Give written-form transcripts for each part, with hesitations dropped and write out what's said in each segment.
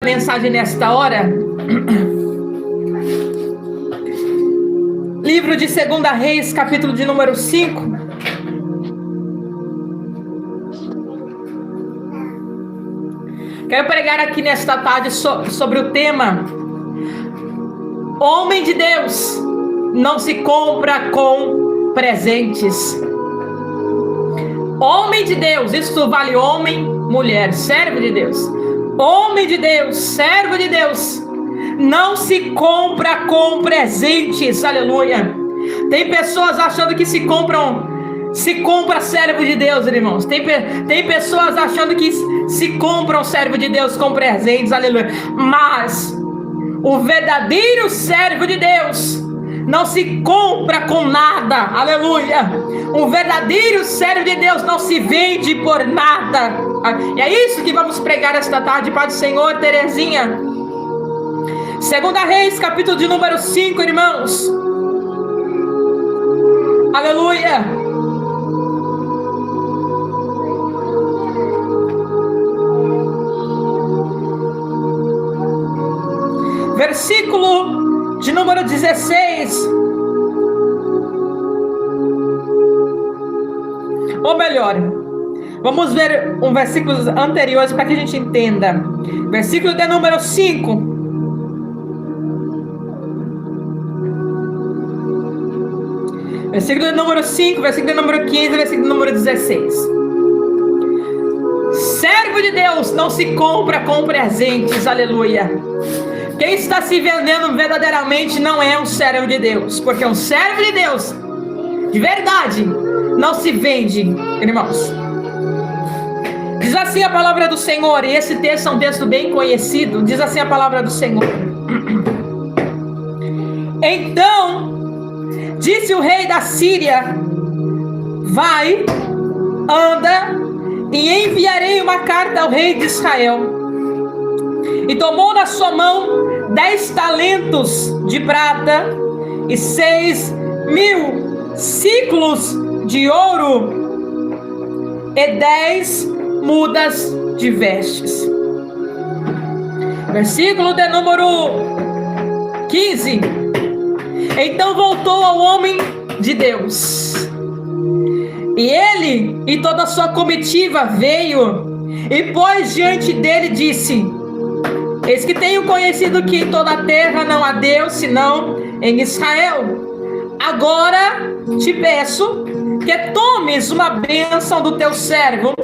Mensagem nesta hora. Livro de 2 Reis, capítulo de número 5. Quero pregar aqui nesta tarde sobre o tema: homem de Deus não se compra com presentes. Homem de Deus, isso vale homem, mulher, servo de Deus. Homem de Deus, servo de Deus, não se compra com presentes. Aleluia. Tem pessoas achando que se compra servo de Deus, irmãos. Tem pessoas achando que se compram servo de Deus com presentes. Aleluia. Mas o verdadeiro servo de Deus não se compra com nada. Aleluia. Um verdadeiro servo de Deus não se vende por nada. E é isso que vamos pregar esta tarde, Pai do Senhor. Terezinha, 2 Reis, capítulo de número 5, irmãos. Aleluia. Versículo de número 16. Ou melhor, vamos ver um versículo anterior para que a gente entenda. Versículo de número 5. Versículo de número 5, versículo de número 15, versículo de número 16. Servo de Deus não se compra com presentes. Aleluia. Quem está se vendendo verdadeiramente não é um servo de Deus, porque um servo de Deus, de verdade, não se vende, irmãos. Diz assim a palavra do Senhor, e esse texto é um texto bem conhecido. Diz assim a palavra do Senhor: então disse o rei da Síria: vai, anda, e enviarei uma carta ao rei de Israel. E tomou na sua mão 10 talentos de prata e 6.000 ciclos de ouro e 10 mudas de vestes. Versículo de número 15. Então voltou ao homem de Deus, e ele e toda a sua comitiva veio e pôs diante dele e disse: eis que tenho conhecido que em toda a terra não há Deus senão em Israel. Agora te peço que tomes uma bênção do teu servo.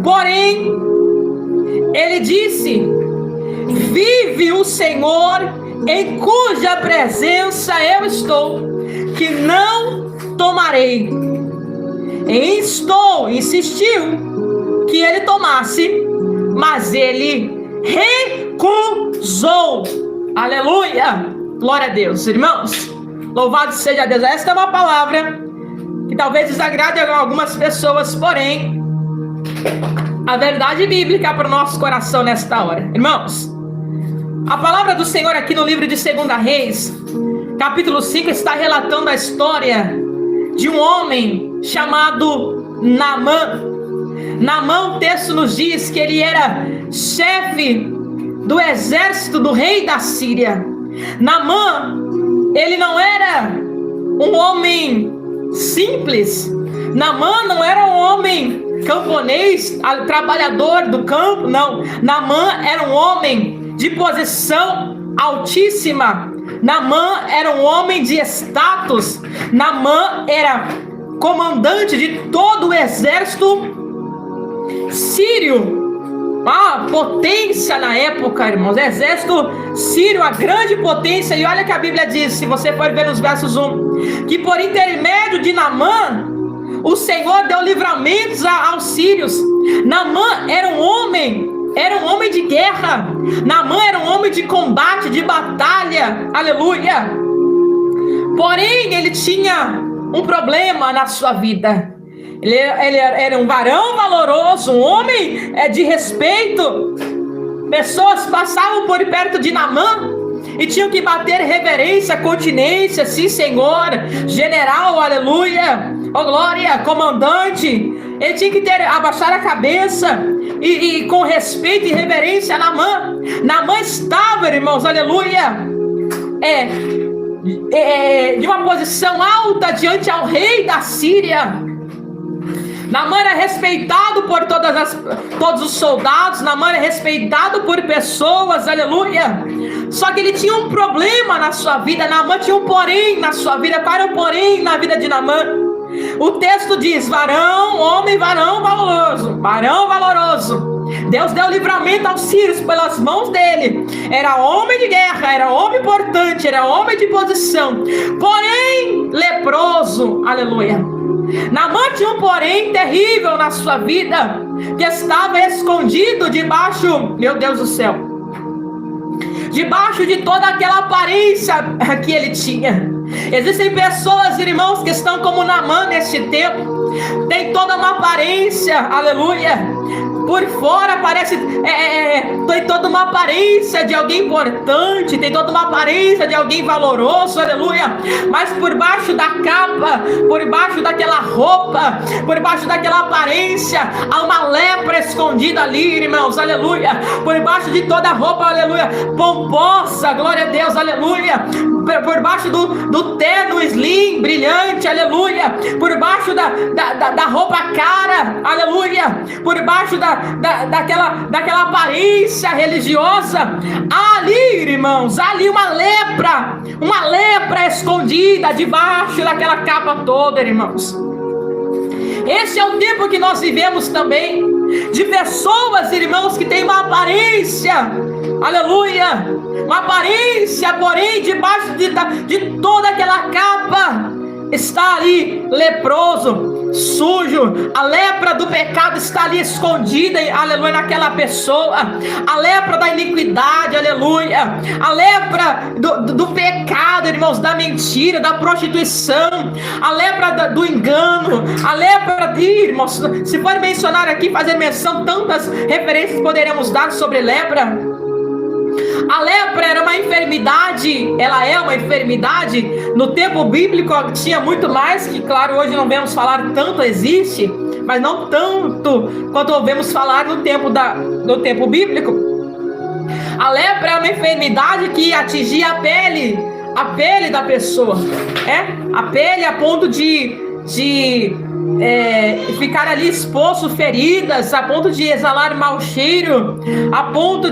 Porém, ele disse: vive o Senhor em cuja presença eu estou, que não tomarei. E insistiu que ele tomasse, mas ele recusou. Aleluia. Glória a Deus, irmãos. Louvado seja Deus. Esta é uma palavra que talvez desagrade a algumas pessoas, porém a verdade bíblica para o nosso coração nesta hora. Irmãos, a palavra do Senhor aqui no livro de 2 Reis, capítulo 5, está relatando a história de um homem chamado Naamã. Naamã, o texto nos diz que ele era chefe do exército do rei da Síria. Naamã, ele não era um homem simples. Naamã não era um homem camponês, trabalhador do campo, não. Naamã era um homem de posição altíssima. Naamã era um homem de status. Naamã era comandante de todo o exército sírio, a potência na época, irmãos. Exército sírio, a grande potência. E olha que a Bíblia diz, se você for ver nos versos 1, que por intermédio de Naamã o Senhor deu livramentos aos sírios. Naamã era um homem de guerra. Naamã era um homem de combate, de batalha. Aleluia. Porém, ele tinha um problema na sua vida. Ele era um varão valoroso, um homem de respeito. Pessoas passavam por perto de Naamã e tinham que bater reverência, continência, sim, Senhor, general, aleluia. oh glória, comandante, ele tinha que abaixar a cabeça e com respeito e reverência a Naamã. Naamã estava, irmãos, aleluia, de uma posição alta diante ao rei da Síria. Naamã era respeitado por todos os soldados. Naamã era respeitado por pessoas, aleluia. Só que ele tinha um problema na sua vida. Naamã tinha um porém na sua vida. Qual era o porém na vida de Naamã? O texto diz: varão valoroso. Deus deu livramento aos sírios pelas mãos dele. Era homem de guerra, era homem importante, era homem de posição, porém leproso, aleluia. Naamã tinha um porém terrível na sua vida, que estava escondido debaixo, meu Deus do céu, debaixo de toda aquela aparência que ele tinha. Existem pessoas, irmãos, que estão como Naamã neste tempo. Tem toda uma aparência, aleluia. Por fora parece, tem toda uma aparência de alguém importante, tem toda uma aparência de alguém valoroso, aleluia. Mas por baixo da capa, por baixo daquela roupa, por baixo daquela aparência, há uma lepra escondida ali, irmãos, aleluia. Por baixo de toda a roupa, aleluia, pomposa, glória a Deus, aleluia. Por baixo do terno slim, brilhante, aleluia. Por baixo da roupa cara, aleluia. Por baixo daquela aparência religiosa, ali, irmãos, ali uma lepra escondida debaixo daquela capa toda, irmãos. Esse é o tempo que nós vivemos também, de pessoas, irmãos, que têm uma aparência, aleluia, uma aparência, porém debaixo de toda aquela capa está ali leproso, sujo. A lepra do pecado está ali escondida, aleluia, naquela pessoa. A lepra da iniquidade, aleluia. A lepra do pecado, irmãos, da mentira, da prostituição. A lepra do engano. A lepra de, irmãos, se for mencionar aqui, fazer menção, tantas referências poderemos dar sobre lepra. A lepra era uma enfermidade, ela é uma enfermidade. No tempo bíblico tinha muito mais, que claro, hoje não vemos falar tanto, existe, mas não tanto quanto ouvemos falar no tempo bíblico. A lepra é uma enfermidade que atingia a pele da pessoa, a pele a ponto de ficar ali exposto, feridas, a ponto de exalar mau cheiro, a ponto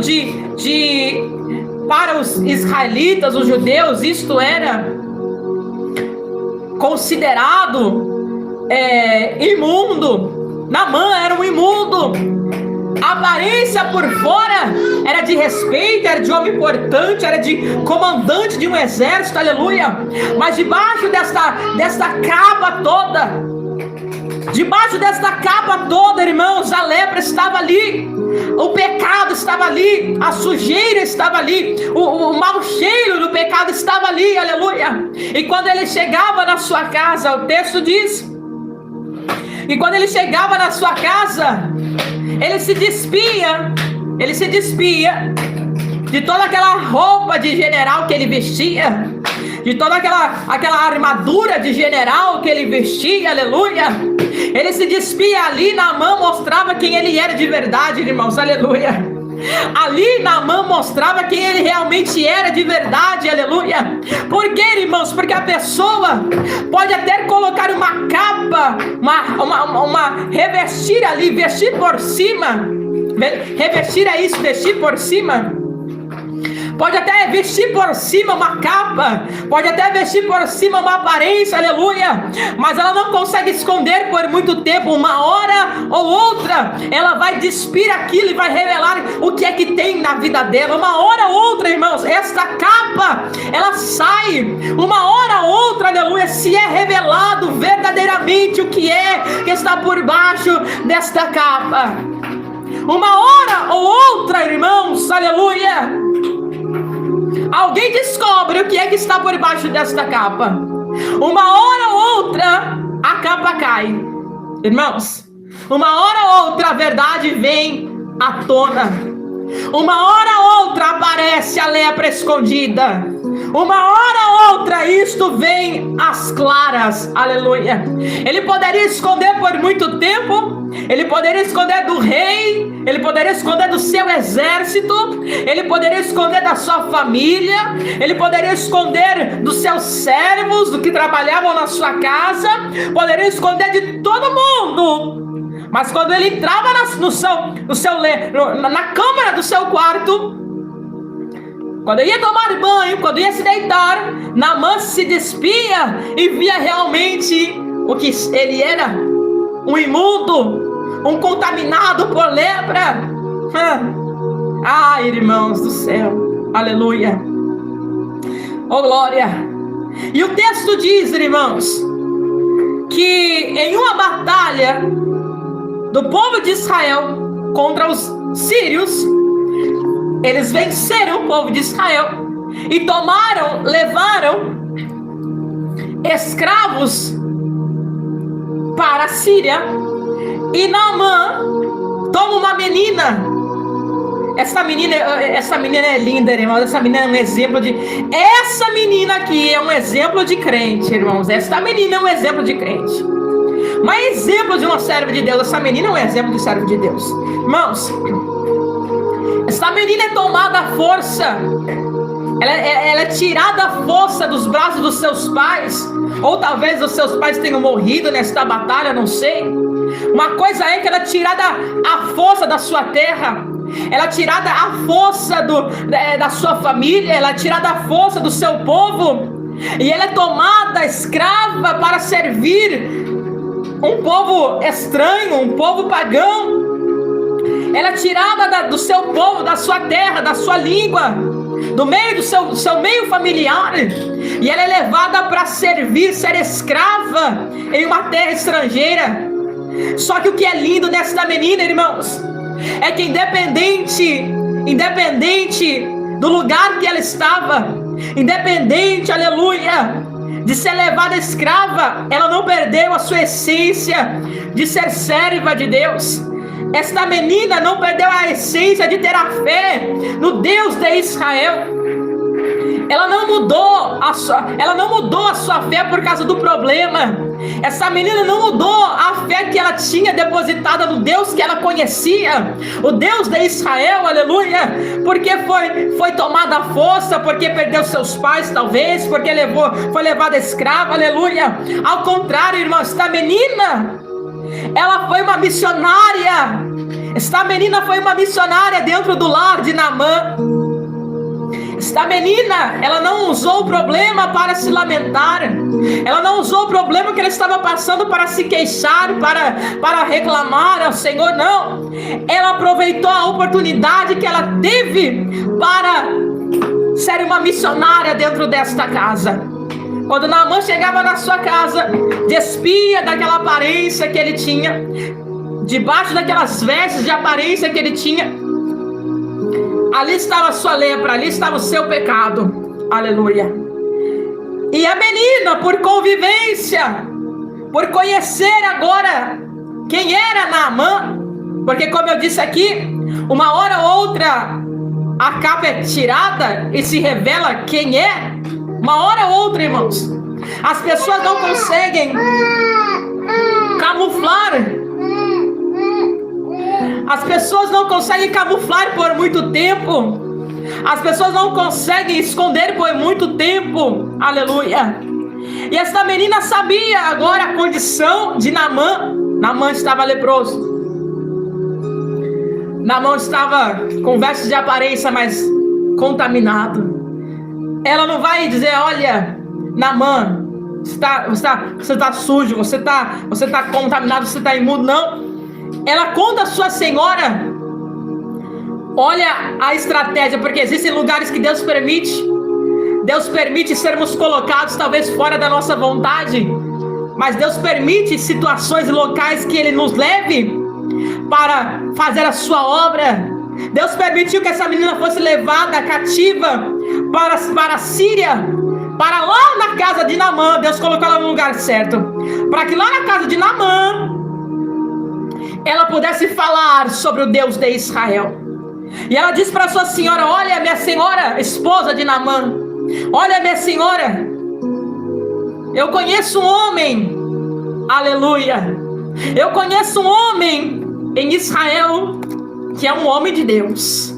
para os israelitas, os judeus, isto era considerado imundo. Naamã era um imundo. A aparência por fora era de respeito, era de homem importante, era de comandante de um exército, aleluia. Mas debaixo desta capa toda, irmãos, a lepra estava ali, o pecado estava ali, a sujeira estava ali, o mau cheiro do pecado estava ali, aleluia. E quando ele chegava na sua casa, o texto diz, e quando ele chegava na sua casa, ele se despia de toda aquela roupa de general que ele vestia, de toda aquela armadura de general que ele vestia, aleluia. Ele se despia ali. Naamã mostrava quem ele era de verdade, irmãos, aleluia. Ali Naamã mostrava quem ele realmente era de verdade, aleluia. Por quê, irmãos? Porque a pessoa pode até colocar uma capa, revestir ali, vestir por cima, vestir por cima. Pode até vestir por cima uma capa, pode até vestir por cima uma aparência, aleluia, mas ela não consegue esconder por muito tempo. Uma hora ou outra, ela vai despir aquilo e vai revelar o que é que tem na vida dela. Uma hora ou outra, irmãos, esta capa, ela sai. Uma hora ou outra, aleluia, se é revelado verdadeiramente o que é que está por baixo desta capa. Uma hora ou outra, irmãos, aleluia, alguém descobre o que é que está por baixo desta capa. Uma hora ou outra, a capa cai. Irmãos, uma hora ou outra a verdade vem à tona. Uma hora ou outra aparece a lepra escondida. Uma hora ou outra isto vem às claras, aleluia. Ele poderia esconder por muito tempo, ele poderia esconder do rei, ele poderia esconder do seu exército, ele poderia esconder da sua família, ele poderia esconder dos seus servos, do que trabalhavam na sua casa, poderia esconder de todo mundo. Mas quando ele entrava na câmara do seu quarto, quando ia tomar banho, quando ia se deitar, Naamã se despia e via realmente o que ele era: um imundo, um contaminado por lepra. Ah, irmãos do céu, aleluia, oh glória. E o texto diz, irmãos, que em uma batalha do povo de Israel contra os sírios, eles venceram o povo de Israel e levaram escravos para a Síria. E Naamã toma uma menina. Essa menina é linda, irmãos. Essa menina é um exemplo de... Essa menina aqui é um exemplo de crente, irmãos. Essa menina é um exemplo de crente. Mas exemplo de uma serva de Deus. Essa menina é um exemplo de serva de Deus. Irmãos, essa menina é tomada à força. Ela é tirada à força dos braços dos seus pais. Ou talvez os seus pais tenham morrido nesta batalha, não sei. Uma coisa é que ela é tirada à força da sua terra. Ela é tirada à força da sua família. Ela é tirada à força do seu povo. E ela é tomada escrava para servir um povo estranho, um povo pagão. Ela é tirada do seu povo, da sua terra, da sua língua, do meio do seu meio familiar, e ela é levada para servir, ser escrava em uma terra estrangeira. Só que o que é lindo nesta menina, irmãos, é que independente do lugar que ela estava, independente, aleluia, de ser levada escrava, ela não perdeu a sua essência de ser serva de Deus. Esta menina não perdeu a essência de ter a fé no Deus de Israel. Ela não mudou a sua fé por causa do problema. Essa menina não mudou a fé que ela tinha depositada no Deus que ela conhecia, o Deus de Israel, aleluia, porque foi tomada à força, porque perdeu seus pais, talvez, porque foi levada escrava, aleluia. Ao contrário, irmão, esta menina, ela foi uma missionária. Esta menina foi uma missionária dentro do lar de Naamã. Esta menina, ela não usou o problema para se lamentar. Ela não usou o problema que ela estava passando para se queixar, para reclamar ao Senhor, não. Ela aproveitou a oportunidade que ela teve para ser uma missionária dentro desta casa. Quando Naamã chegava na sua casa, despia daquela aparência que ele tinha, debaixo daquelas vestes de aparência que ele tinha, ali estava a sua lepra, ali estava o seu pecado, aleluia. E a menina, por convivência, por conhecer agora quem era Naamã, porque como eu disse aqui, uma hora ou outra a capa é tirada e se revela quem é. Uma hora ou outra, irmãos, as pessoas não conseguem camuflar. As pessoas não conseguem camuflar por muito tempo. As pessoas não conseguem esconder por muito tempo. Aleluia. E esta menina sabia agora a condição de Naamã. Naamã estava leproso. Naamã estava com vestes de aparência, mas contaminado. Ela não vai dizer: olha, Naamã, você está sujo, você está contaminado, você está imundo. Não. Ela conta à sua senhora. Olha a estratégia, porque existem lugares que Deus permite sermos colocados talvez fora da nossa vontade, mas Deus permite situações e locais que Ele nos leve para fazer a sua obra. Deus permitiu que essa menina fosse levada cativa para a Síria, para lá na casa de Naamã. Deus colocou ela no lugar certo, para que lá na casa de Naamã ela pudesse falar sobre o Deus de Israel. E ela disse para sua senhora: olha, minha senhora, esposa de Naamã, Olha, minha senhora, eu conheço um homem, aleluia, eu conheço um homem em Israel que é um homem de Deus.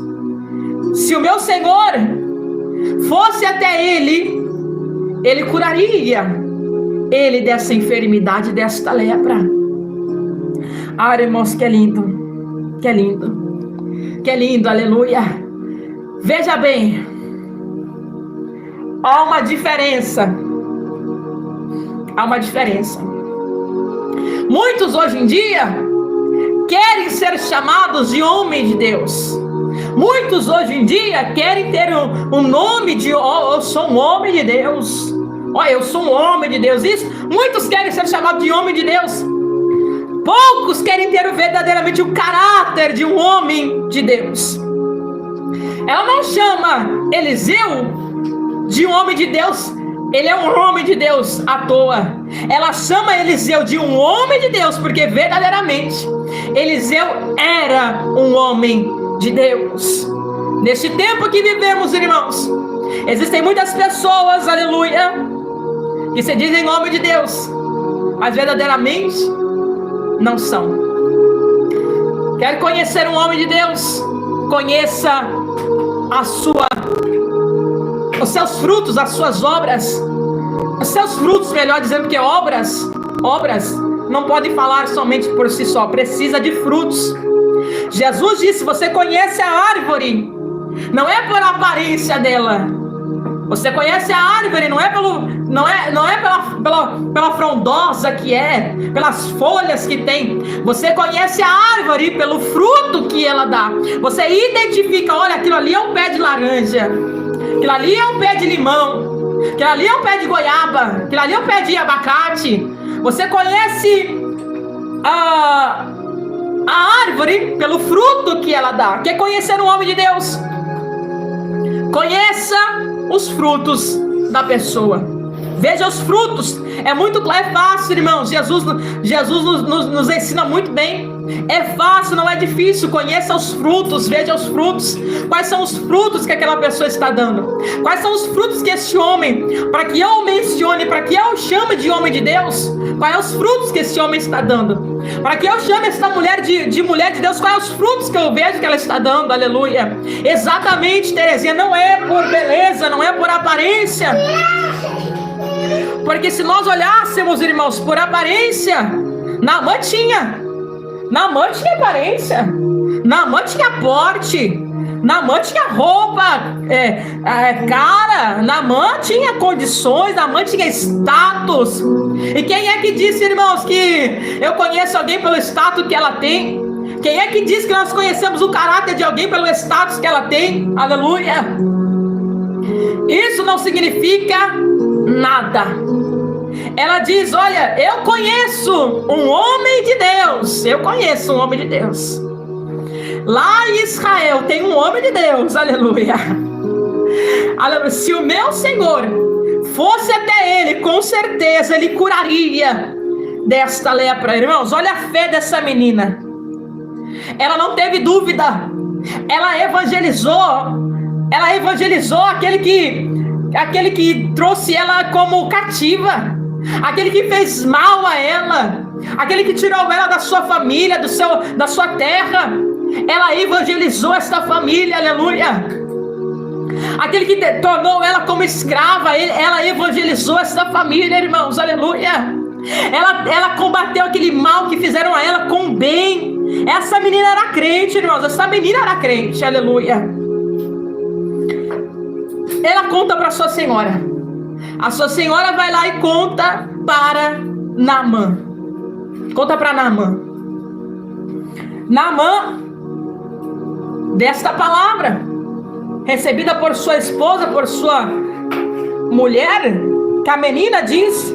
Se o meu Senhor fosse até ele, ele curaria ele dessa enfermidade, desta lepra. Ah, irmãos, que lindo, que lindo, que lindo, aleluia. Veja bem, há uma diferença. Há uma diferença. Muitos hoje em dia querem ser chamados de homem de Deus. Muitos hoje em dia querem ter um nome de eu sou um homem de Deus. Olha, eu sou um homem de Deus. Isso, muitos querem ser chamados de homem de Deus. Poucos querem ter verdadeiramente o caráter de um homem de Deus. Ela não chama Eliseu de um homem de Deus. Ele é um homem de Deus à toa. Ela chama Eliseu de um homem de Deus porque verdadeiramente Eliseu era um homem de Deus. Neste tempo que vivemos, irmãos, existem muitas pessoas, aleluia, que se dizem homem de Deus, mas verdadeiramente não são. Quer conhecer um homem de Deus? Conheça os seus frutos, as suas obras. Os seus frutos, melhor dizendo, porque obras não podem falar somente por si só, precisa de frutos. Jesus disse: você conhece a árvore, não é por aparência dela. Você conhece a árvore, não é pela frondosa que é, pelas folhas que tem. Você conhece a árvore pelo fruto que ela dá. Você identifica, olha, aquilo ali é um pé de laranja, aquilo ali é um pé de limão, aquilo ali é um pé de goiaba, aquilo ali é um pé de abacate. Você conhece a árvore pelo fruto que ela dá. Quer conhecer um homem de Deus? Conheça os frutos da pessoa. Veja os frutos. É fácil, irmãos. Jesus nos ensina muito bem. É fácil, não é difícil. Conheça os frutos, veja os frutos. Quais são os frutos que aquela pessoa está dando? Quais são os frutos que esse homem, para que eu o mencione, para que eu o chame de homem de Deus, quais são os frutos que esse homem está dando? Para que eu chame essa mulher de mulher de Deus, quais são os frutos que eu vejo que ela está dando? Aleluia. Exatamente, Terezinha, não é por beleza, não é por aparência. Porque se nós olhássemos, irmãos, por aparência, Naamã tinha aparência, Naamã tinha porte, Naamã tinha roupa cara, Naamã tinha condições, Naamã tinha status. E quem é que disse, irmãos, que eu conheço alguém pelo status que ela tem? Quem é que diz que nós conhecemos o caráter de alguém pelo status que ela tem? Aleluia. Isso não significa nada. Ela diz: olha, eu conheço um homem de Deus. Eu conheço um homem de Deus. Lá em Israel tem um homem de Deus. Aleluia. Aleluia. Se o meu Senhor fosse até ele, com certeza ele curaria desta lepra. Irmãos, olha a fé dessa menina. Ela não teve dúvida. Ela evangelizou aquele que trouxe ela como cativa, aquele que fez mal a ela, aquele que tirou ela da sua família, da sua terra. Ela evangelizou esta família, aleluia. Aquele que tornou ela como escrava, ela evangelizou esta família, irmãos, aleluia. Ela combateu aquele mal que fizeram a ela com bem. Essa menina era crente, irmãos, essa menina era crente, aleluia. Ela conta para sua senhora. A sua senhora vai lá e conta para Naamã. Conta para Naamã. Naamã, desta palavra, recebida por sua esposa, por sua mulher, que a menina diz.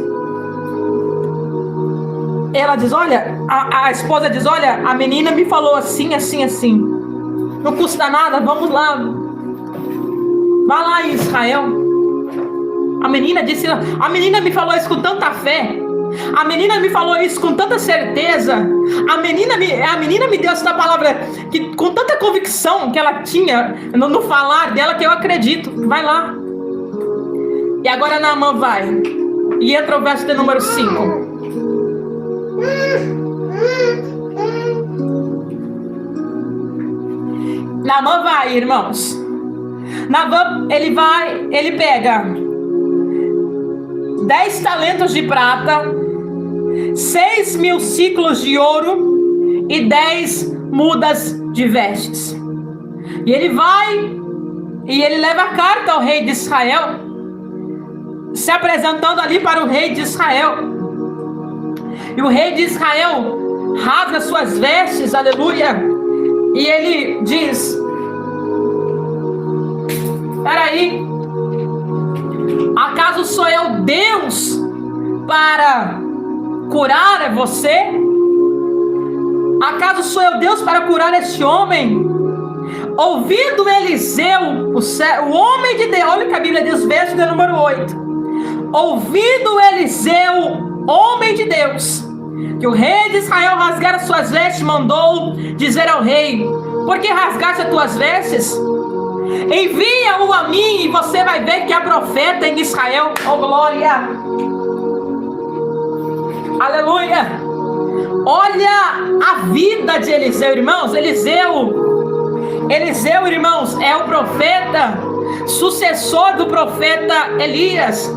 Ela diz: olha, a esposa diz: olha, a menina me falou assim, assim, assim. Não custa nada, vamos lá. Vá lá em Israel. A menina disse: a menina me falou isso com tanta fé. A menina me falou isso com tanta certeza. A menina me deu essa palavra que, com tanta convicção que ela tinha no falar dela, que eu acredito. Vai lá. E agora Naamã vai. E entra o verso de número 5. Naamã vai, irmãos. Naamã, ele pega 10 talentos de prata, 6.000 ciclos de ouro e 10 mudas de vestes. E ele vai e ele leva a carta ao rei de Israel, se apresentando ali para o rei de Israel. E o rei de Israel rasga suas vestes, aleluia. E ele diz: peraí, acaso sou eu Deus para curar você? Acaso sou eu Deus para curar este homem? Ouvindo Eliseu, o homem de Deus, olha o que a Bíblia diz, verso de número 8. Ouvindo Eliseu, homem de Deus, que o rei de Israel rasgara suas vestes, mandou dizer ao rei: por que rasgaste as tuas vestes? Envia-o a mim e você vai ver que há profeta em Israel. Oh, glória! Aleluia! Olha a vida de Eliseu, irmãos. Eliseu, irmãos, é o profeta, sucessor do profeta Elias.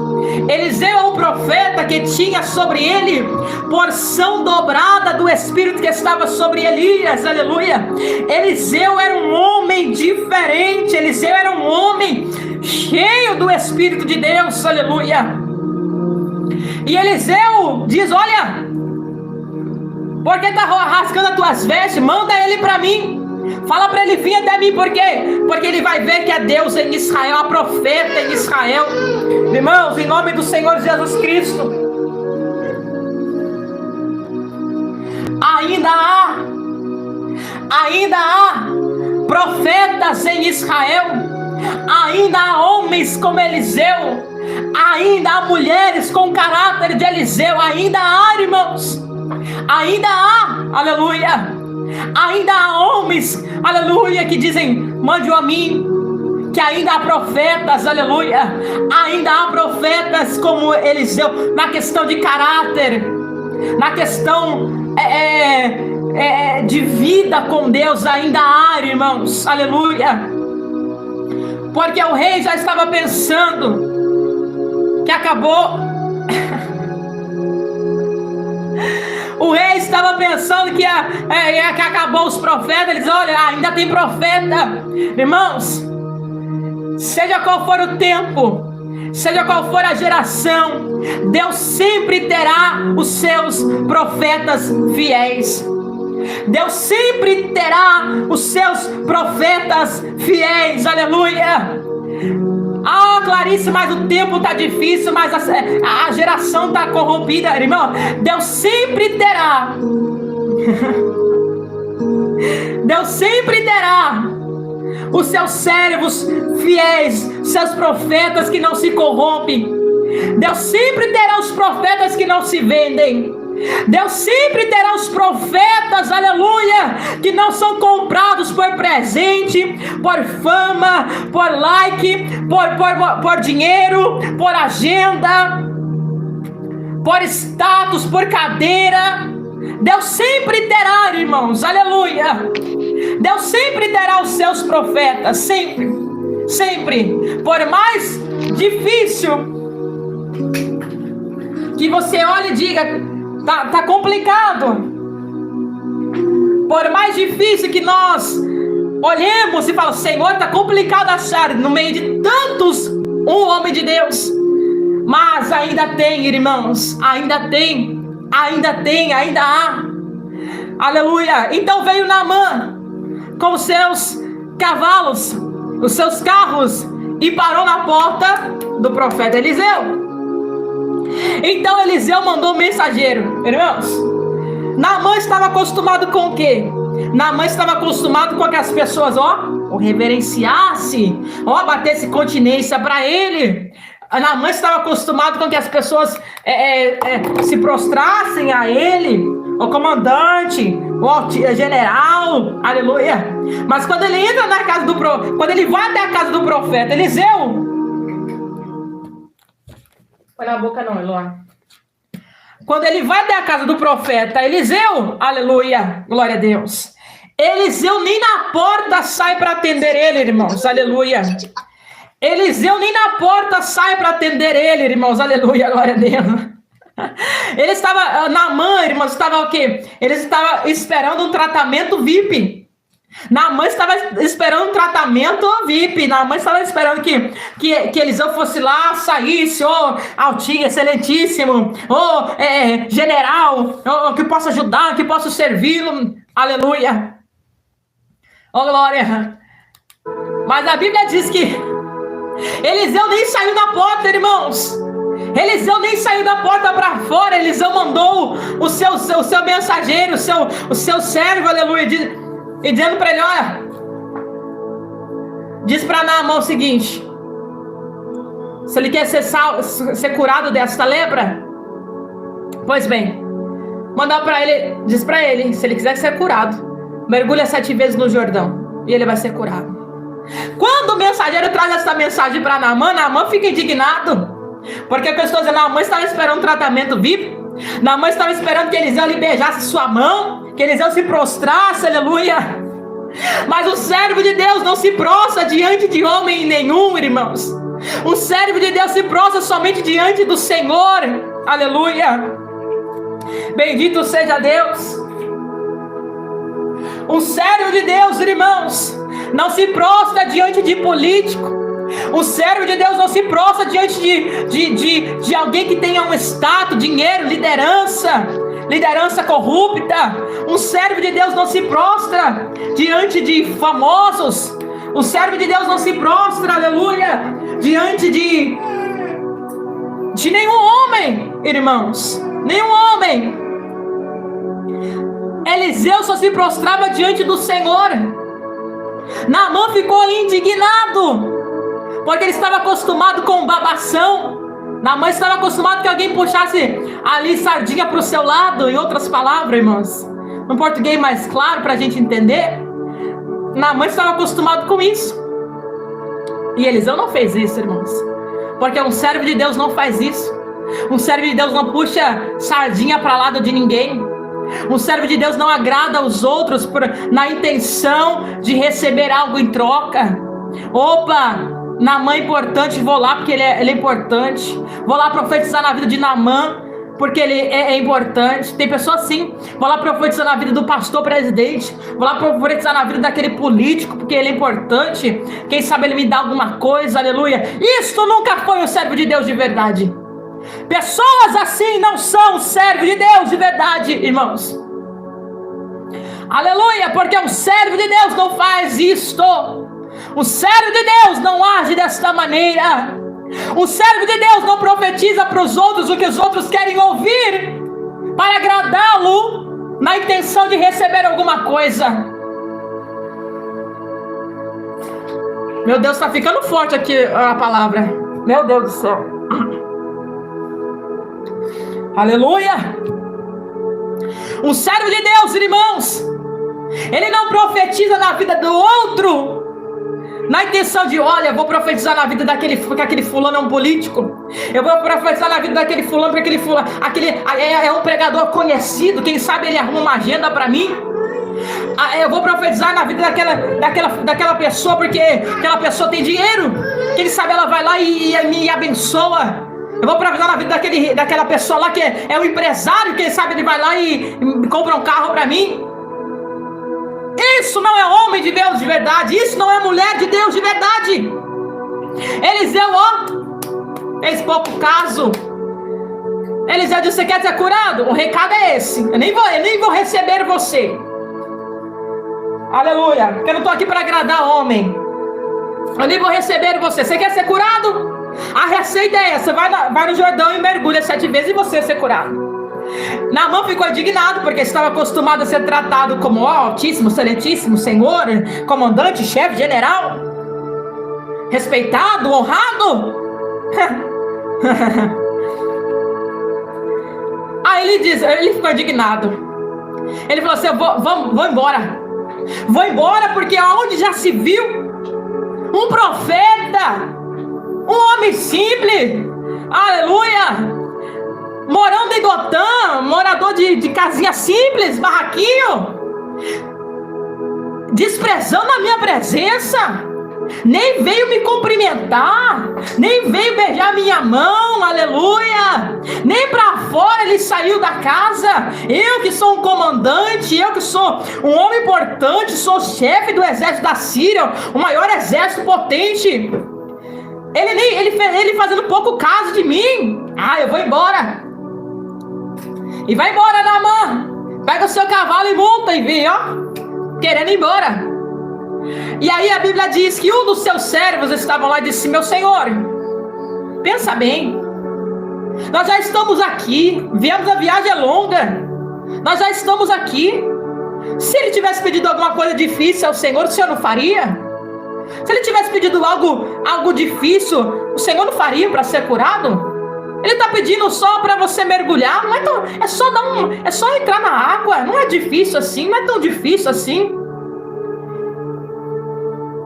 Eliseu é o profeta que tinha sobre ele porção dobrada do Espírito que estava sobre Elias, aleluia. Eliseu era um homem diferente, Eliseu era um homem cheio do Espírito de Deus, aleluia. E Eliseu diz: olha, por que está rasgando as tuas vestes? Manda ele para mim. Fala para ele vir até mim, por quê? Porque ele vai ver que é Deus em Israel, a profeta em Israel. Irmãos, em nome do Senhor Jesus Cristo, ainda há profetas em Israel, ainda há homens como Eliseu, ainda há mulheres com caráter de Eliseu, ainda há, irmãos, ainda há, aleluia. Ainda há homens, aleluia, que dizem: mande-o a mim. Que ainda há profetas, aleluia. Ainda há profetas como Eliseu, na questão de caráter, na questão de vida com Deus. Ainda há, irmãos, aleluia. Porque o rei já estava pensando que acabou. O rei estava pensando que acabou os profetas. Ele diz: olha, ainda tem profeta. Irmãos, seja qual for o tempo, seja qual for a geração, Deus sempre terá os seus profetas fiéis. Deus sempre terá os seus profetas fiéis, aleluia. Ah, Clarice, mas o tempo está difícil, mas a geração está corrompida, irmão. Deus sempre terá. Deus sempre terá os seus servos fiéis, seus profetas que não se corrompem. Deus sempre terá os profetas que não se vendem. Deus sempre terá os profetas, aleluia, que não são comprados por presente, por fama, por like, por dinheiro, por agenda, por status, por cadeira. Deus sempre terá, irmãos, aleluia. Deus sempre terá os seus profetas, sempre, sempre. Por mais difícil que você olhe e diga: Tá complicado. Por mais difícil que nós olhemos e falamos: Senhor, tá complicado achar no meio de tantos um homem de Deus. Mas ainda tem, irmãos, ainda há. Aleluia. Então veio Naamã com os seus cavalos, os seus carros, e parou na porta do profeta Eliseu. Então Eliseu mandou um mensageiro. Irmãos, Naamã estava acostumado com o quê? Naamã estava acostumado com que as pessoas o reverenciassem, batesse continência para ele. Naamã estava acostumado com que as pessoas se prostrassem a ele, o comandante, o general, aleluia. Mas quando ele entra quando ele vai até a casa do profeta Eliseu, Foi na boca não, Eloá. Quando ele vai até a casa do profeta Eliseu, aleluia, glória a Deus. Eliseu nem na porta sai para atender ele, irmãos, aleluia. Eliseu nem na porta sai para atender ele, irmãos, aleluia, glória a Deus. Ele estava, Naamã, irmãos, estava o quê? Ele estava esperando um tratamento VIP. Naamã estava esperando um tratamento VIP. Naamã estava esperando que Eliseu fosse lá, saísse, altinho, excelentíssimo, general, que possa ajudar, que possa servi-lo, aleluia, glória. Mas a Bíblia diz que Eliseu nem saiu da porta, irmãos. Eliseu nem saiu da porta para fora. Eliseu mandou o seu mensageiro, o seu servo, aleluia, e dizendo para ele, olha, diz para Naamã o seguinte: se ele quer ser curado desta lepra, pois bem, mandar para ele, diz para ele, se ele quiser ser curado, mergulha 7 vezes no Jordão e ele vai ser curado. Quando o mensageiro traz essa mensagem para Naamã, Naamã fica indignado, porque a pessoa diz, Naamã estava esperando um tratamento VIP, Naamã estava esperando que Eliseu lhe beijasse sua mão, que Eliseu se prostrasse, aleluia. Mas o servo de Deus não se prostra diante de homem nenhum, irmãos. O servo de Deus se prostra somente diante do Senhor, aleluia. Bendito seja Deus. Um servo de Deus, irmãos, não se prostra diante de político. O servo de Deus não se prostra diante de alguém que tenha um status, dinheiro, liderança corrupta. Um servo de Deus não se prostra diante de famosos. O servo de Deus não se prostra, aleluia, diante de nenhum homem, irmãos. Nenhum homem. Eliseu só se prostrava diante do Senhor. Naamã ficou indignado, porque ele estava acostumado com babação. Naamã estava acostumado que alguém puxasse ali sardinha para o seu lado. Em outras palavras, irmãos, no português mais claro para a gente entender, Naamã estava acostumado com isso. E Eliseu não fez isso, irmãos, porque um servo de Deus não faz isso. Um servo de Deus não puxa sardinha para o lado de ninguém. Um servo de Deus não agrada aos outros na intenção de receber algo em troca. Opa, Naamã é importante, vou lá porque ele é importante. Vou lá profetizar na vida de Naamã porque ele é importante. Tem pessoas assim. Vou lá profetizar na vida do pastor presidente. Vou lá profetizar na vida daquele político porque ele é importante. Quem sabe ele me dá alguma coisa, aleluia. Isso nunca foi um servo de Deus de verdade. Pessoas assim não são servos de Deus de verdade, irmãos. Aleluia, porque um servo de Deus não faz isto. O servo de Deus não age desta maneira. O servo de Deus não profetiza para os outros o que os outros querem ouvir, para agradá-lo, na intenção de receber alguma coisa. Meu Deus, está ficando forte aqui a palavra. Meu Deus do céu. Aleluia. Um servo de Deus, irmãos, ele não profetiza na vida do outro na intenção de, olha, eu vou profetizar na vida porque aquele fulano é um político. Eu vou profetizar na vida daquele fulano porque aquele fulano é um pregador conhecido. Quem sabe ele arruma uma agenda para mim. Eu vou profetizar na vida daquela pessoa porque aquela pessoa tem dinheiro. Quem sabe ela vai lá e me abençoa. Eu vou profetizar na vida daquela pessoa lá que é um empresário. Quem sabe ele vai lá e compra um carro para mim. Isso não é homem de Deus de verdade. Isso não é mulher de Deus de verdade. Eliseu, fez pouco caso. Eliseu disse, você quer ser curado? O recado é esse. Eu nem vou receber você. Aleluia. Porque eu não estou aqui para agradar homem. Eu nem vou receber você. Você quer ser curado? A receita é essa. Vai no Jordão e mergulha 7 vezes e você ser curado. Naamã ficou indignado porque estava acostumado a ser tratado como altíssimo, excelentíssimo, senhor, comandante, chefe, general, respeitado, honrado. Aí ele ficou indignado. Ele falou assim, vou embora. Vou embora porque onde já se viu um profeta, um homem simples, aleluia, morando em Dotã, morador de casinha simples, barraquinho, desprezando a minha presença, nem veio me cumprimentar, nem veio beijar minha mão, aleluia, nem para fora ele saiu da casa. Eu que sou um comandante, eu que sou um homem importante, sou chefe do exército da Síria, o maior exército potente, ele fazendo pouco caso de mim. Eu vou embora. E vai embora, Naamã, pega o seu cavalo e monta e vem, querendo ir embora. E aí a Bíblia diz que um dos seus servos estavam lá e disse: meu senhor, pensa bem, nós já estamos aqui, viemos, a viagem é longa, nós já estamos aqui. Se ele tivesse pedido alguma coisa difícil ao Senhor, o Senhor não faria? Se ele tivesse pedido algo difícil, o Senhor não faria para ser curado? Ele está pedindo só para você mergulhar, não é tão, é só entrar na água, não é difícil assim, não é tão difícil assim.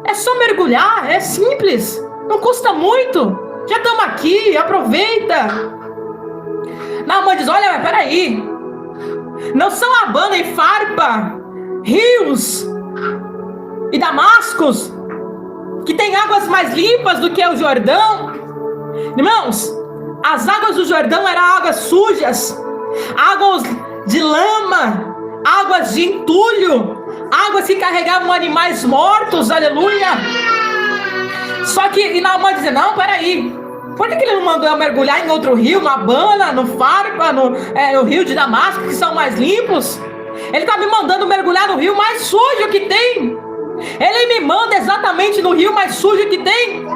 É só mergulhar, é simples, não custa muito. Já estamos aqui, aproveita. Naamã diz: olha, mas peraí, não são Abana e Farpa, rios e Damascos, que tem águas mais limpas do que o Jordão? Irmãos, as águas do Jordão eram águas sujas, águas de lama, águas de entulho, águas que carregavam animais mortos, aleluia. Só que Naamã dizia: não, peraí, por que ele não mandou eu mergulhar em outro rio, no Abana, no Farpa, no rio de Damasco, que são mais limpos? Ele está me mandando mergulhar no rio mais sujo que tem. Ele me manda exatamente no rio mais sujo que tem.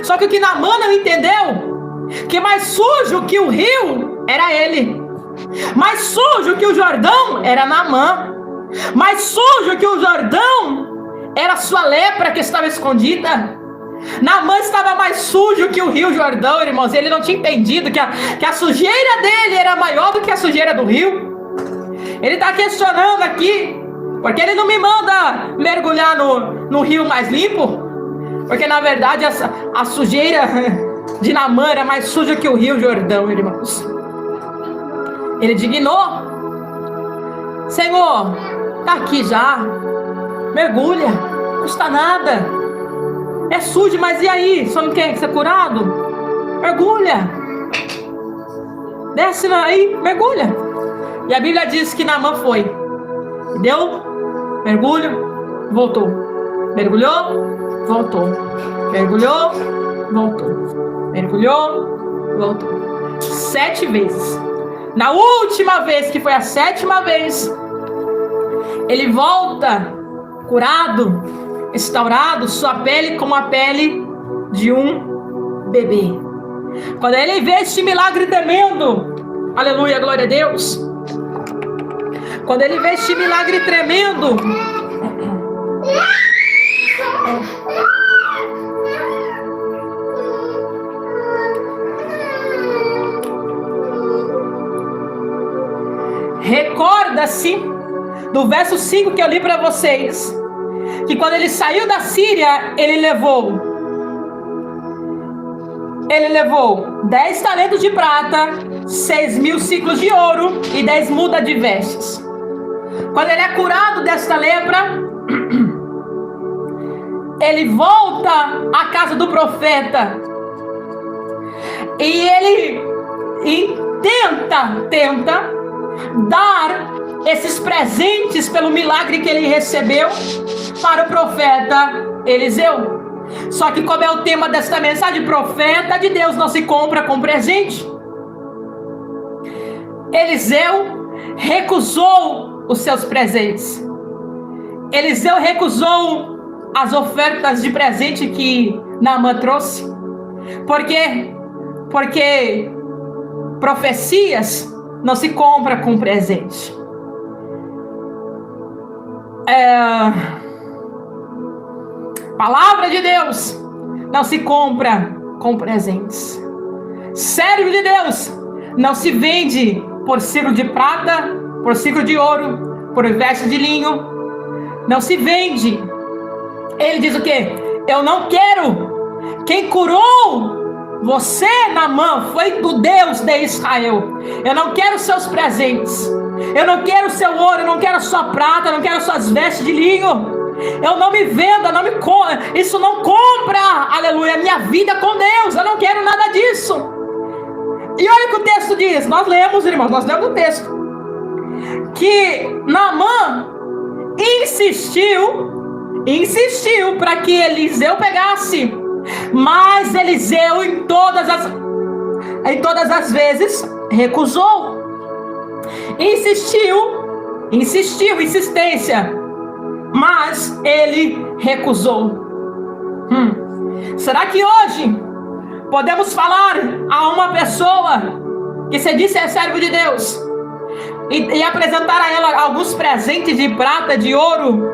Só que o que Naamã não entendeu, que mais sujo que o rio era ele, mais sujo que o Jordão era Naamã, mais sujo que o Jordão era a sua lepra que estava escondida. Naamã estava mais sujo que o rio Jordão, irmãos. Ele não tinha entendido que a sujeira dele era maior do que a sujeira do rio. Ele está questionando aqui, porque ele não me manda mergulhar no rio mais limpo, porque na verdade a sujeira de Naamã era mais suja que o rio Jordão, irmãos. Ele dignou: Senhor, tá aqui já, mergulha, não custa nada, é sujo, mas e aí, só não quer ser curado? Mergulha, desce aí, mergulha. E a Bíblia diz que Naamã foi, deu mergulho, voltou, mergulhou, voltou, mergulhou, voltou, mergulhou, voltou, 7 vezes. Na última vez, que foi a 7ª vez, ele volta curado, restaurado, sua pele como a pele de um bebê. Quando ele vê este milagre tremendo, aleluia, glória a Deus. Quando ele vê este milagre tremendo, recorda-se do verso 5 que eu li para vocês, que quando ele saiu da Síria, ele levou 10 talentos de prata, 6.000 ciclos de ouro e 10 mudas de vestes. Quando ele é curado desta lepra, ele volta à casa do profeta e ele tenta dar esses presentes pelo milagre que ele recebeu para o profeta Eliseu. Só que como é o tema desta mensagem, profeta de Deus não se compra com presente. Eliseu recusou os seus presentes. Eliseu recusou as ofertas de presente que Naamã trouxe. Por quê? Porque profecias não se compra com presente. Palavra de Deus não se compra com presentes. Servo de Deus não se vende por ciclo de prata, por ciclo de ouro, por veste de linho. Não se vende. Ele diz o quê? Eu não quero. Quem curou Você, Naamã, foi do Deus de Israel. Eu não quero seus presentes. Eu não quero seu ouro, eu não quero sua prata, eu não quero suas vestes de linho. Eu não me vendo, isso não compra, aleluia, minha vida com Deus. Eu não quero nada disso. E olha o que o texto diz. Nós lemos, irmãos, o texto. Que Naamã insistiu para que Eliseu pegasse. Mas Eliseu em todas as vezes recusou. Insistência. Mas ele recusou. Será que hoje podemos falar a uma pessoa que se disse é servo de Deus e apresentar a ela alguns presentes de prata, de ouro?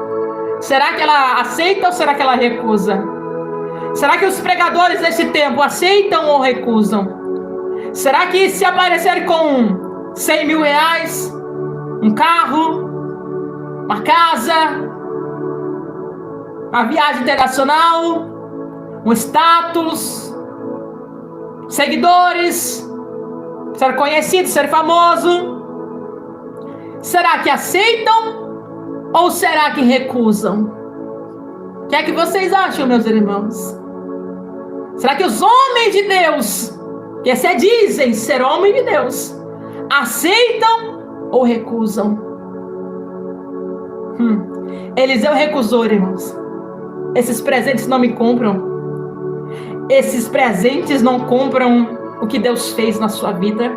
Será que ela aceita ou será que ela recusa? Será que os pregadores desse tempo aceitam ou recusam? Será que se aparecer com 100 mil reais, um carro, uma casa, uma viagem internacional, um status, seguidores, ser conhecido, ser famoso, será que aceitam ou será que recusam? O que é que vocês acham, meus irmãos? Será que os homens de Deus, que se dizem ser homem de Deus, aceitam ou recusam? Eliseu recusou, irmãos. Esses presentes não me compram. Esses presentes não compram o que Deus fez na sua vida.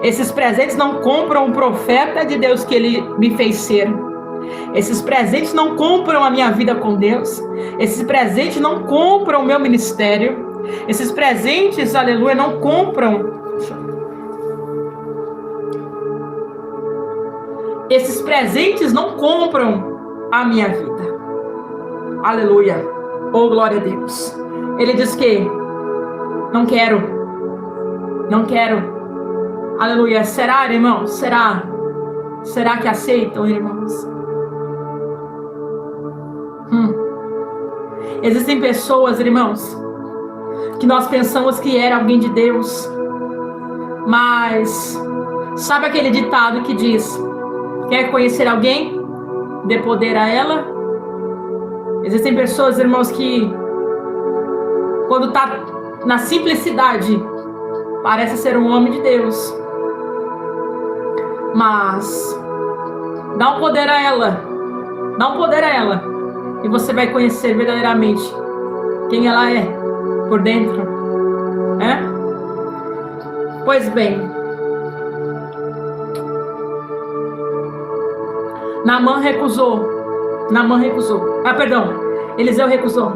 Esses presentes não compram o profeta de Deus que ele me fez ser. Esses presentes não compram a minha vida com Deus. Esses presentes não compram o meu ministério. Esses presentes, aleluia, não compram. Esses presentes não compram a minha vida. Aleluia. Oh, glória a Deus. Ele diz que não quero. Aleluia. Será, irmãos? Será que aceitam, irmãos? Existem pessoas, irmãos, que nós pensamos que era alguém de Deus, mas sabe aquele ditado que diz: quer conhecer alguém? Dê poder a ela. Existem pessoas, irmãos, que quando está na simplicidade parece ser um homem de Deus, mas dá um poder a ela, e você vai conhecer verdadeiramente quem ela é por dentro, Pois bem, Eliseu recusou.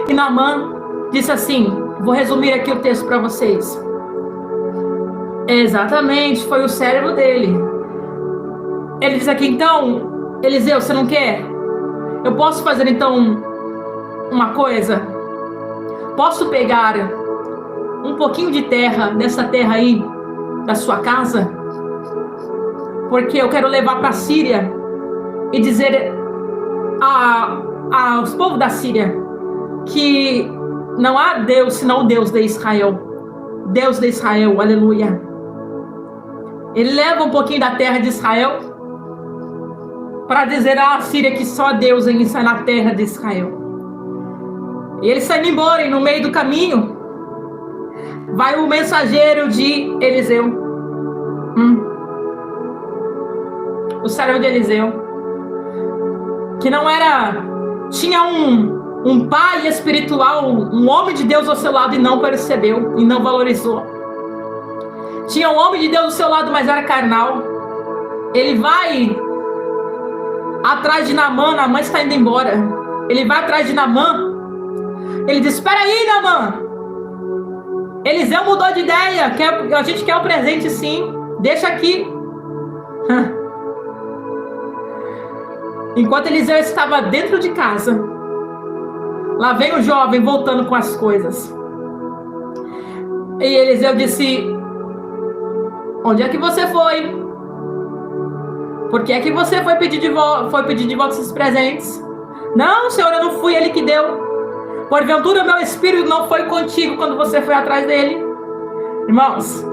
E Naamã disse assim, vou resumir aqui o texto para vocês. Exatamente, foi o cérebro dele. Ele diz aqui, então, Eliseu, você não quer? Eu posso fazer então uma coisa? Posso pegar um pouquinho de terra, dessa terra aí, da sua casa? Porque eu quero levar para a Síria e dizer aos povos da Síria que não há Deus senão o Deus de Israel. Deus de Israel, aleluia. Ele leva um pouquinho da terra de Israel para dizer à Síria que só Deus está na terra de Israel. E ele sai embora e no meio do caminho vai o mensageiro de Eliseu. O servo de Eliseu, que não era, tinha um pai espiritual, um homem de Deus ao seu lado e não percebeu e não valorizou. Tinha um homem de Deus ao seu lado, mas era carnal. Ele vai atrás de Naamã, Naamã está indo embora. Ele vai atrás de Naamã. Ele diz, espera aí, Naamã. Eliseu mudou de ideia, a gente quer o presente sim, deixa aqui. Enquanto Eliseu estava dentro de casa, lá vem o jovem voltando com as coisas. E Eliseu disse, onde é que você foi? Por que é que você foi pedir de volta esses presentes? Não, senhor, eu não fui, ele que deu. Porventura o meu espírito não foi contigo quando você foi atrás dele? Irmãos,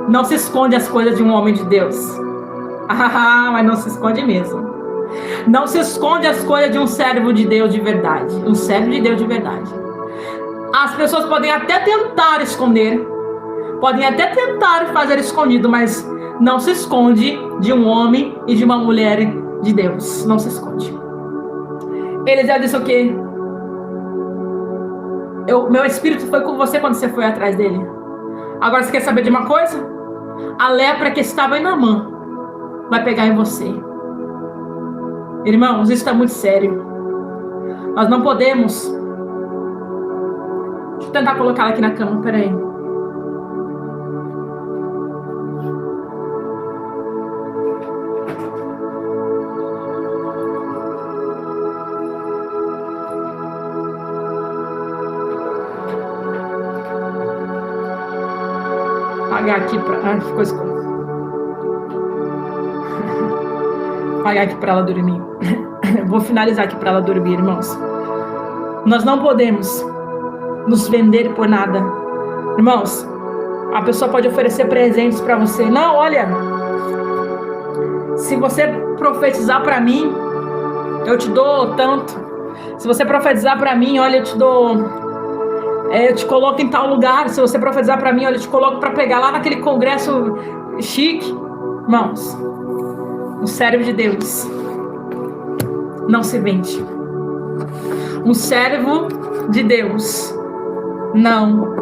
não se esconde as coisas de um homem de Deus. Mas não se esconde mesmo. Não se esconde as coisas de um servo de Deus de verdade. Um servo de Deus de verdade. As pessoas podem até tentar esconder, podem até tentar fazer escondido, mas não se esconde de um homem e de uma mulher de Deus. Não se esconde. Eliseu disse o quê? Meu espírito foi com você quando você foi atrás dele. Agora você quer saber de uma coisa? A lepra que estava em Naamã vai pegar em você. Irmãos, isso está muito sério. Nós não podemos. Deixa eu tentar colocar ela aqui na cama, peraí. Apagar aqui pra... ficou escuro. Apagar aqui para ela dormir. Vou finalizar aqui para ela dormir, irmãos. Nós não podemos nos vender por nada. Irmãos, a pessoa pode oferecer presentes para você. Não, olha, se você profetizar para mim, eu te dou tanto. Se você profetizar para mim, olha, eu te dou... eu te coloco em tal lugar. Se você profetizar para mim, olha, eu te coloco para pregar lá naquele congresso chique. Irmãos, um servo de Deus não se vende. Um servo de Deus não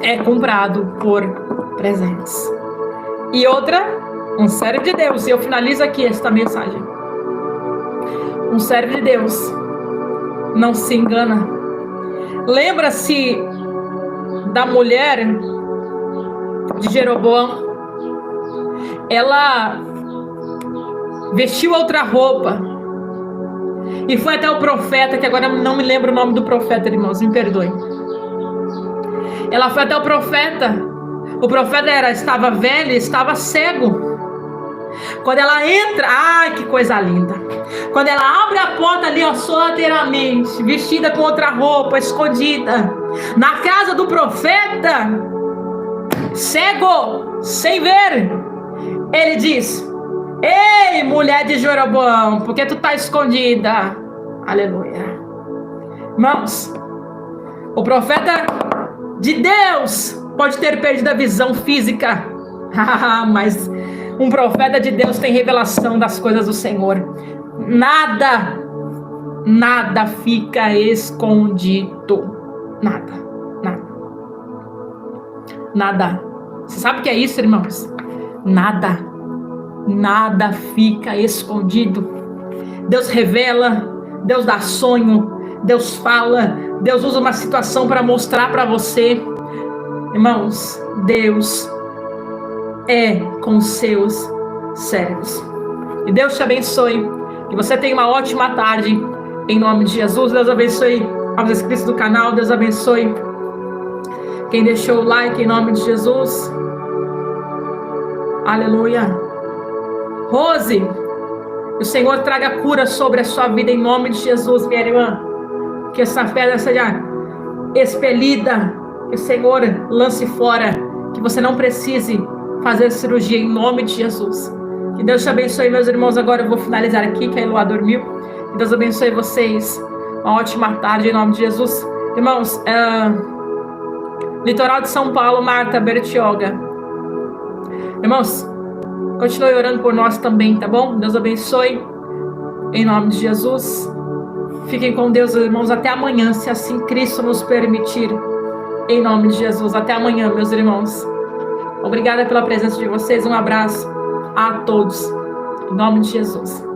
é comprado por presentes. E outra, um servo de Deus, e eu finalizo aqui esta mensagem. Um servo de Deus não se engana. Lembra-se da mulher de Jeroboão? Ela vestiu outra roupa e foi até o profeta, que agora não me lembro o nome do profeta, irmãos, me perdoem. Ela foi até o profeta estava velho, estava cego. Quando ela entra, ai, que coisa linda. Quando ela abre a porta ali, ó, sorrateiramente, vestida com outra roupa, escondida, na casa do profeta, cego, sem ver, ele diz: ei, mulher de Jeroboão, por que tu tá escondida? Aleluia. Irmãos, o profeta de Deus pode ter perdido a visão física, mas um profeta de Deus tem revelação das coisas do Senhor. Nada fica escondido. Nada. Você sabe o que é isso, irmãos? Nada fica escondido. Deus revela, Deus dá sonho, Deus fala, Deus usa uma situação para mostrar para você. Irmãos, Deus é com os seus servos. E Deus te abençoe. Que você tenha uma ótima tarde. Em nome de Jesus. Deus abençoe aos inscritos do canal. Deus abençoe quem deixou o like, em nome de Jesus. Aleluia. Rose, que o Senhor traga cura sobre a sua vida, em nome de Jesus, minha irmã. Que essa pedra seja expelida. Que o Senhor lance fora. Que você não precise fazer cirurgia, em nome de Jesus. Que Deus te abençoe, meus irmãos. Agora eu vou finalizar aqui, que a Eloá dormiu. Que Deus abençoe vocês. Uma ótima tarde, em nome de Jesus. Irmãos, litoral de São Paulo, Marta Bertioga. Irmãos, continue orando por nós também, tá bom? Deus abençoe, em nome de Jesus. Fiquem com Deus, irmãos, até amanhã, se assim Cristo nos permitir, em nome de Jesus. Até amanhã, meus irmãos. Obrigada pela presença de vocês. Um abraço a todos, em nome de Jesus.